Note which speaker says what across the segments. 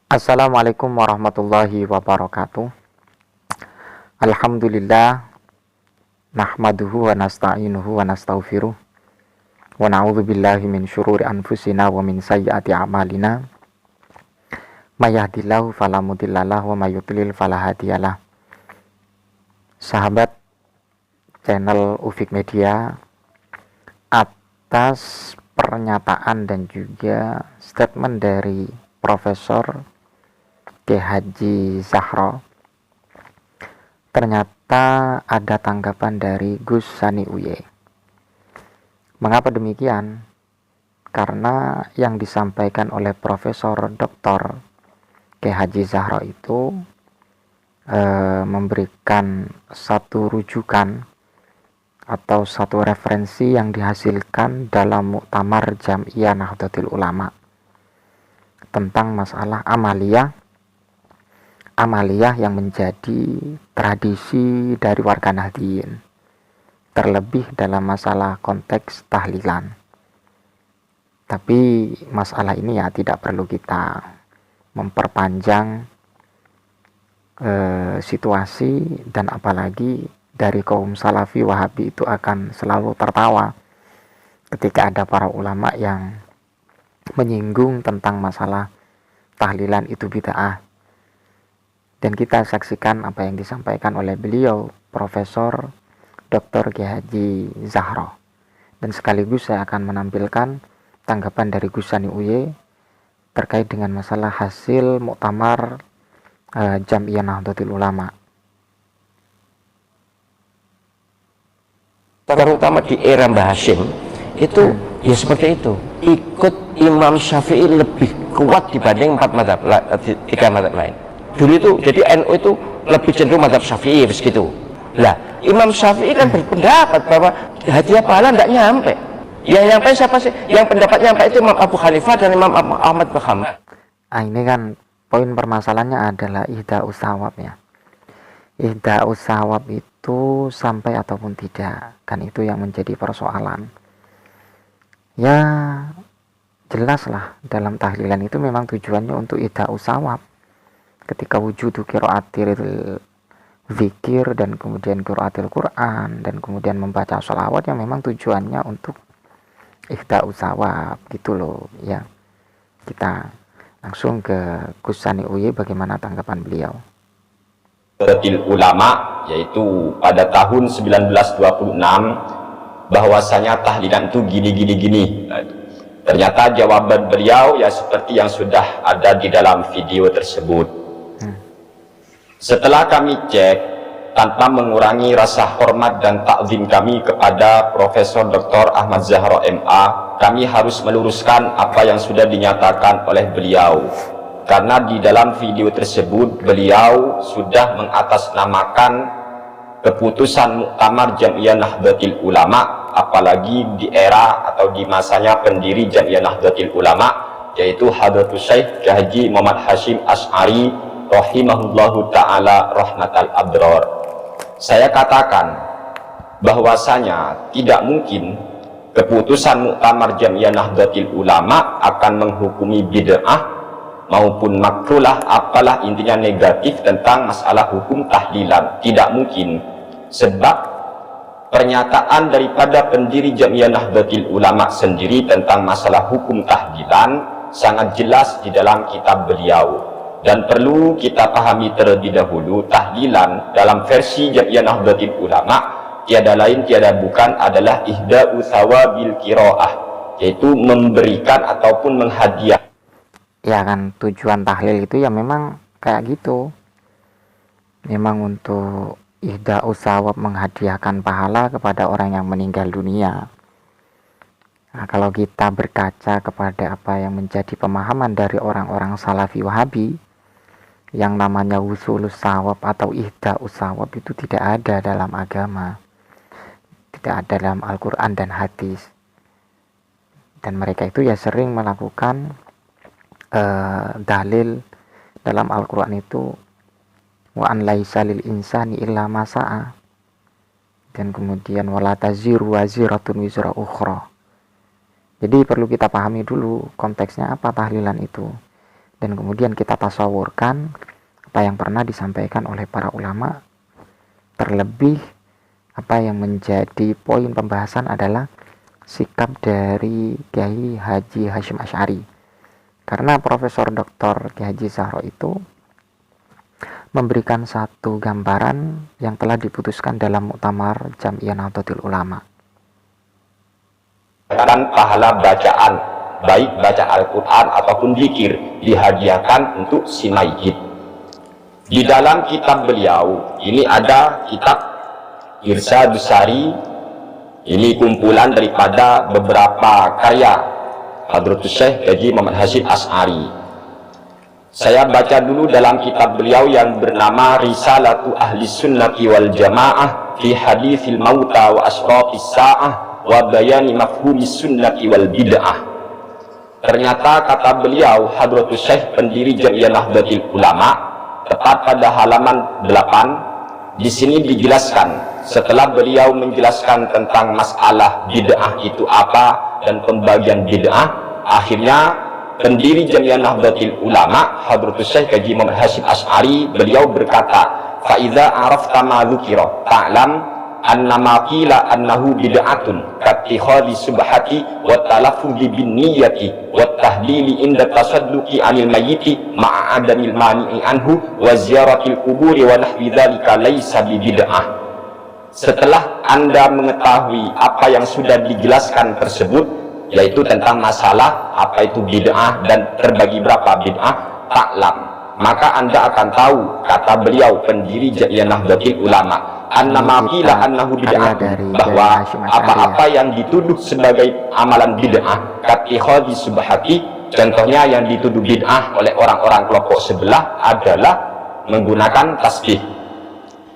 Speaker 1: Assalamualaikum warahmatullahi wabarakatuh. Alhamdulillah nahmaduhu wa nasta'inuhu wa nastaghfiruh wa na'udzu billahi min syururi anfusina wa min sayyiati a'malina. May yahdihillahu fala mudhillalah wa may yudlil fala hadiyalah. Sahabat channel Ufik Media, atas pernyataan dan juga statement dari Profesor K. Haji Zahro, ternyata ada tanggapan dari Gus Sani Uye. Mengapa demikian? Karena yang disampaikan oleh Profesor Dr. K. Haji Zahro itu memberikan satu rujukan atau satu referensi yang dihasilkan dalam Muktamar Jam'iyah Nahdlatul Ulama tentang masalah amaliyah yang menjadi tradisi dari warga Nahdliyin, terlebih dalam masalah konteks tahlilan. Tapi masalah ini ya tidak perlu kita memperpanjang situasi, dan apalagi dari kaum Salafi Wahabi itu akan selalu tertawa ketika ada para ulama yang menyinggung tentang masalah tahlilan itu bid'ah. Dan kita saksikan apa yang disampaikan oleh beliau, Profesor Dr. K. Haji Zahro. Dan sekaligus saya akan menampilkan tanggapan dari Gus Sani Uye terkait dengan masalah hasil Muktamar Jam'iyah Nahdlatul Ulama.
Speaker 2: Terutama di era Mbah Hashim itu ya seperti itu, ikut Imam Syafi'i lebih kuat dibanding tiga madhab lain. Dulu itu jadi NU itu lebih cenderung madhab Syafi'i begitu. Lah Imam Syafi'i kan berpendapat bahwa hadiah pahala tidak nyampe. Yang nyampe siapa sih? Yang pendapat nyampe itu Imam Abu Hanifah dan Imam Ahmad bin Hanbal.
Speaker 1: Ini kan poin permasalahannya adalah ihda'us shawab ya. Ihda'us shawab itu sampai ataupun tidak, kan itu yang menjadi persoalan. Ya jelaslah dalam tahlilan itu memang tujuannya untuk ihda'us shawab. Ketika wujudu qiraatil zikir dan kemudian qiraatil Quran dan kemudian membaca sholawat yang memang tujuannya untuk ihda'us shawab gitu loh ya. Kita langsung ke Gus Sani Uye, bagaimana tanggapan beliau.
Speaker 3: Ulama, yaitu pada tahun 1926 bahwasanya tahlilan itu gini. Ternyata jawaban beliau ya seperti yang sudah ada di dalam video tersebut. Setelah kami cek, tanpa mengurangi rasa hormat dan takzim kami kepada Profesor Dr. Ahmad Zahro MA, kami harus meluruskan apa yang sudah dinyatakan oleh beliau. Karena di dalam video tersebut beliau sudah mengatasnamakan keputusan Muktamar Jam'iyah Nahdlatul Ulama, apalagi di era atau di masanya pendiri Jam'iyah Nahdlatul Ulama, yaitu Hadratus Syekh Haji Muhammad Hashim Asy'ari rahimahullahu ta'ala rahmatal abrar. Saya katakan bahwasanya tidak mungkin keputusan Muktamar Jam'iyah Nahdlatul Ulama akan menghukumi bid'ah maupun makrulah, apalah intinya negatif tentang masalah hukum tahlilan. Tidak mungkin, sebab pernyataan daripada pendiri Jam'iyah Nahdlatul Ulama sendiri tentang masalah hukum tahlilan sangat jelas di dalam kitab beliau. Dan perlu kita pahami terlebih dahulu, tahlilan dalam versi Jam'iyah Nahdlatul Ulama tiada lain tiada bukan adalah ihda'u thawabil qiraah, yaitu memberikan ataupun menghadiah.
Speaker 1: Ya kan, tujuan tahlil itu ya memang kayak gitu, memang untuk ihda'us shawab, menghadiahkan pahala kepada orang yang meninggal dunia. Nah, kalau kita berkaca kepada apa yang menjadi pemahaman dari orang-orang Salafi Wahabi, yang namanya wusulus shawab atau ihda'us shawab itu tidak ada dalam agama, tidak ada dalam Al-Quran dan hadis. Dan mereka itu ya sering melakukan dalil dalam Al-Quran itu wa an laisa lil insani illa ma sa'a, dan kemudian wala taziru waziratun wizra ukhra. Jadi perlu kita pahami dulu konteksnya apa tahlilan itu. dan kemudian kita tasawurkan apa yang pernah disampaikan oleh para ulama. Terlebih apa yang menjadi poin pembahasan adalah sikap dari Kiai Haji Hasyim Asy'ari, karena Profesor Dr. Kiai Haji Zahro itu memberikan satu gambaran yang telah diputuskan dalam Muktamar Jam'iyah Nahdlatul Ulama.
Speaker 3: Dan pahala bacaan, baik baca Al-Quran ataupun zikir, dihadiahkan untuk si mayit. Di dalam kitab beliau ini ada kitab Irsyadus Sari. Ini kumpulan daripada beberapa karya Hadratus Syekh Haji Muhammad Hasyim Asy'ari. Saya baca dulu dalam kitab beliau yang bernama Risalatu Ahli Sunnati wal Jamaah fi Hadithil Mauta wa Ashrafis Sa'ah wa Bayani Mafhumis Sunnati wal Bid'ah. Ternyata kata beliau, Hadratus Syekh pendiri Jam'iyah Nahdlatul Ulama, tepat pada halaman 8, di sini dijelaskan, setelah beliau menjelaskan tentang masalah bid'ah itu apa dan pembagian bid'ah, akhirnya pendiri Jam'iyah Nahdlatul Ulama Hadratus Syekh Haji Muhammad Hasyim Asy'ari, beliau berkata, fa idza arafta ma dzukira ta'lam anna ma qila annahu bid'atun kattikhadhi subhati wa talaffudhi bin niyyati wa tahlili inda tasadduqi 'anil mayyiti ma'a adamil mani'i anhu wa ziyaratil quburi wa nahwi dzalika laisa bi bid'ah. Setelah Anda mengetahui apa yang sudah dijelaskan tersebut, yaitu tentang masalah apa itu bid'ah dan terbagi berapa bid'ah, taklam, maka Anda akan tahu, kata beliau pendiri Jam'iyah Nahdlatul Ulama, annama qila annahu bid'ah, bahwa apa-apa yang dituduh sebagai amalan bid'ah, kattikhadhi subhati, contohnya yang dituduh bid'ah oleh orang-orang kelompok sebelah adalah menggunakan tasbih.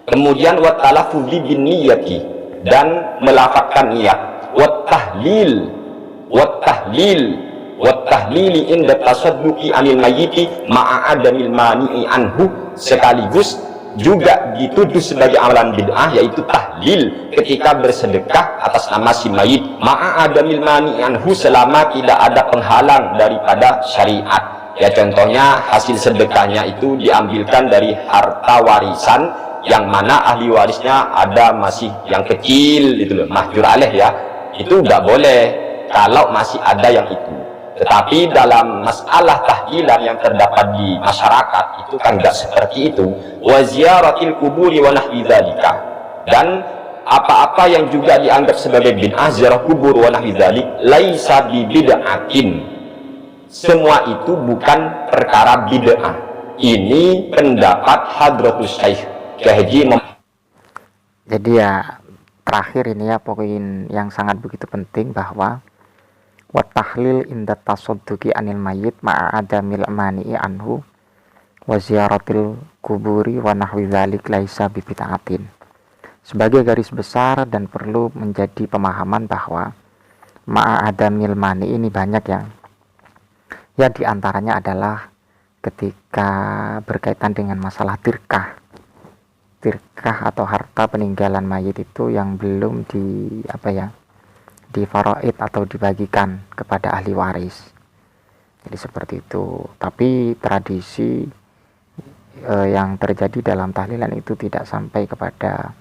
Speaker 3: Kemudian wa talaffudhi bin niyyati, dan melafazkan niat, wa tahlil inda tasadduqi 'anil mayyiti ma'a adamil mani'i anhu, sekaligus juga dituduh sebagai amalan bid'ah, yaitu tahlil ketika bersedekah atas nama si mayit, ma'a adamil mani'i anhu, selama tidak ada penghalang daripada syariat. Ya, contohnya hasil sedekahnya itu diambilkan dari harta warisan yang mana ahli warisnya ada masih yang kecil itu loh, mahjur alaih ya, itu nggak boleh kalau masih ada yang itu. Tetapi dalam masalah tahlilan yang terdapat di masyarakat itu kan nggak seperti itu. Wa ziyaratil kuburi wa nahwi dzalika, dan apa-apa yang juga dianggap sebagai bid'ah, ziarah kubur wa nahwi dzalik, laisa bi bid'atin, semua itu bukan perkara bid'ah. Ini pendapat Hadratus Syekh
Speaker 1: Jadi ya terakhir ini ya poin yang sangat begitu penting, bahwa wa tahlil inda tasadduqi anil mayyit ma'a adamil mani'i anhu wa ziyaratil kuburi wa nahwi dzalik laisa bi bid'atin. Sebagai garis besar dan perlu menjadi pemahaman bahwa ma'a adamil mani ini banyak ya diantaranya adalah ketika berkaitan dengan masalah tirkah atau harta peninggalan mayit itu yang belum di faraid atau dibagikan kepada ahli waris. Jadi seperti itu. Tapi tradisi yang terjadi dalam tahlilan itu tidak sampai kepada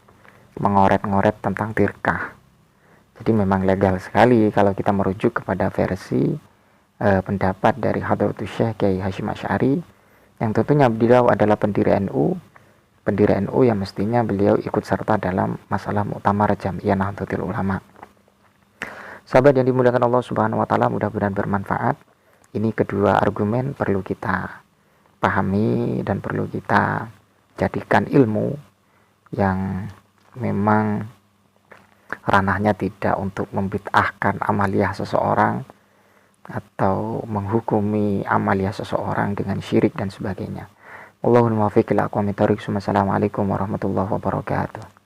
Speaker 1: mengoret-ngoret tentang tirkah. Jadi memang legal sekali kalau kita merujuk kepada versi pendapat dari Hadratus Syekh Kiai Hasyim Asy'ari, yang tentunya beliau adalah pendiri NU yang mestinya beliau ikut serta dalam masalah Muktamar Jam'iyah Nahdlatul Ulama. Sahabat yang dimuliakan Allah Subhanahu wa taala, mudah-mudahan bermanfaat. Ini kedua argumen perlu kita pahami dan perlu kita jadikan ilmu yang memang ranahnya tidak untuk membid'ahkan amaliyah seseorang atau menghukumi amaliyah seseorang dengan syirik dan sebagainya. Allahumma muwaffiq ila aqwamit thoriq. Assalamualaikum warahmatullahi wabarakatuh.